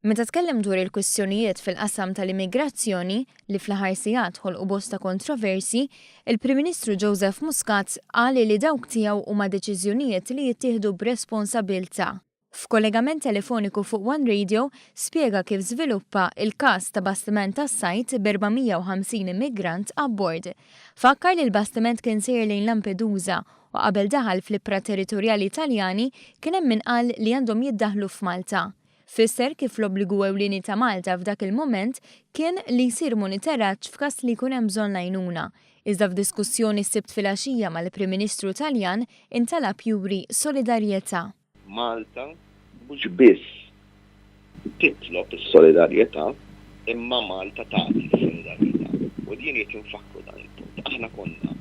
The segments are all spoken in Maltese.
Meta tkellem dwar il-kwistjonijiet fil-qasam tal-immigrazzjoni li fl-aħħar sigħat ħolqu bosta kontroversi, il-Prim Ministru Joseph Muscat qal li dawk tiegħu huma deċiżjonijiet li jittieħdu b'responsabbiltà. F'kollegament telefoniku fuq One Radio spjega kif żviluppa il-każ ta' bastiment tas-sajt b'450 immigrant abbord. Fakkar li l-bastiment kien sejr lejn Lampedusa u qabel daħal fl-ibra territorjali Taljani kien hemm min qal li għandhom jiddaħħlu f'Malta. Fisser kif l-obbligu ewlieni ta' Malta f'dak il-moment kien li jsir monitoraġġ f'każ li jkun hemm bżonn għajnuna. Iżda f'diskussjoni s-sibt filgħaxija mal-Prim Ministru Taljan intalab juri solidarjetà. Malta mhux biss titlob is-solidarjetà, imma Malta tagħti s-solidarjetà. U din qed infakru dan il-punt. Aħna konna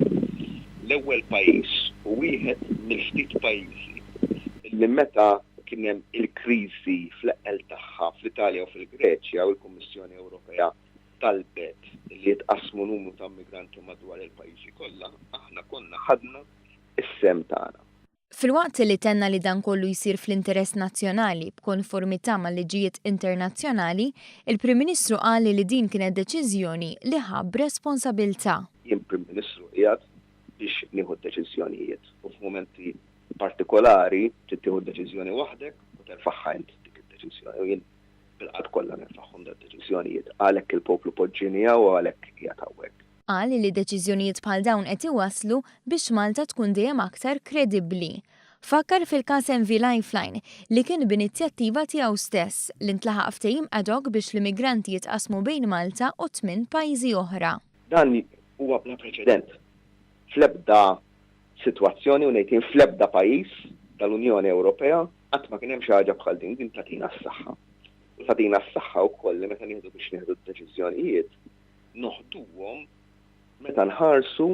l-ewwel pajjiż u wieħed mill-ftit pajjiżi li meta kien hemm il-kriżi fl-eqel tagħha fl-Italja u fil-Greċja u l-Kummissjoni Ewropea talbet li jitqasmu numru ta' immigranti madwar il-pajjiżi kollha, aħna konna ħadna is-sem tagħna. Filwaqt li tenna li dan kollu jsir fl-interess nazzjonali b'konformità mal-liġijiet internazzjonali, il-Prim Ministru qal li din kienet deċiżjoni li ħabb responsabbiltà. Jien Prim Ministru qiegħed biex nieħu deċiżjonijiet u f'mumenti partikolari tittieħu deċiżjoni waħdek u terfaħħa int dik id-deċiżjoni. Jien bil-qatt kollha nerfaħħhom deċiżjonijiet għalhekk il-poplu poġġinija u għalhekk qiegħed hawnhekk. Qal li deċiżjonijiet bħal dawn qed iwasslu biex Malta tkun dejjem aktar kredibbli. Fakkar fil-każ MV Lifeline li kien b'inizjattiva tiegħu stess li ntlaħaq ftehim ad hoc biex l-immigranti jitqasmu bejn Malta u 8 pajjiżi oħra. Dan huwa bla preċedent. Fl-ebda sitwazzjoni u ngħidin fl-ebda pajjiż tal-Unjoni Ewropea qatt ma kien hemm xi ħaġa bħal din tagħtina s-saħħa. U tagħtina s-saħħa wkoll li meta nieħdu biex nieħdu d-deċiżjonijiet noħduhom meta nħarsu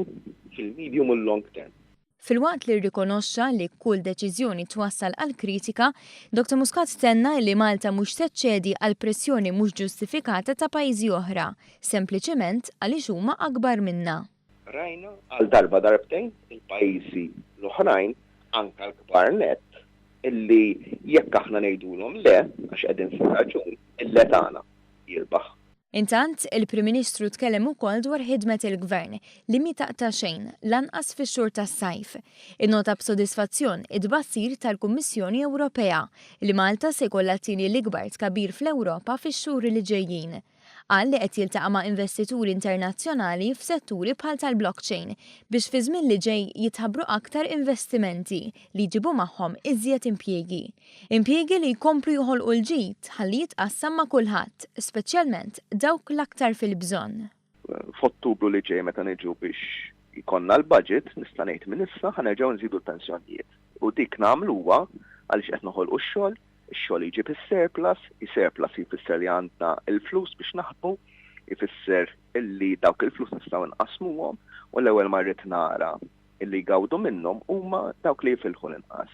fil-medium u l-long term. Filwaqt li rrikonoxxa li kull deċiżjoni twassal għal kritika, Dr. Muscat tenna li Malta mhux seċċedi għal pressjoni mhux ġustifikata ta' pajjiżi oħra, sempliċement għaliex huma akbar minnha. Rajna għal darbtejn il-pajjiżi l-oħrajn anke l-kbar nett illi jekk aħna ngħidulhom le għax qegħdin fuq raġun il-le tagħna jirbaħ. Intant, il-Prim Ministru tkellem ukoll dwar ħidmet il-Gvern li mi taqta' xejn lanqas fix-xhur tas-sajf. Innota b'sodisfazzjon id-tbassir tal-Kummissjoni Ewropea li Malta se jkollha tieni l-ikbar tkabbir fl-Ewropa fix-xhur li ġejjin. Qal li qed jiltaqa' ma' investituri internazzjonali f'setturi bħal tal-blockchain biex fi żmien li ġej jitħabbru aktar investimenti li jġibu magħhom iżjed impjiegi. Impjiegi li jkomplu joħolqu l-ġid ħalli jitqassam ma' kulħadd, speċjalment dawk l-aktar fil-bżonn. F'Ottubru li ġej meta niġu biex jkollna l-budget nista' ngħid minn issa ħanerġgħu nżidu l-pensjonijiet. U dik nagħmluha għaliex qed noħolqu x-xogħol, ix-xogħol jiġib is-surplus jfisser li għandna l-flus biex naħdmu, jfisser illi dawk il-flus nistgħu nqasmuhom u l-ewwel marret nara illi jgawdu minnhom huma dawk li jfilħu l-inqas.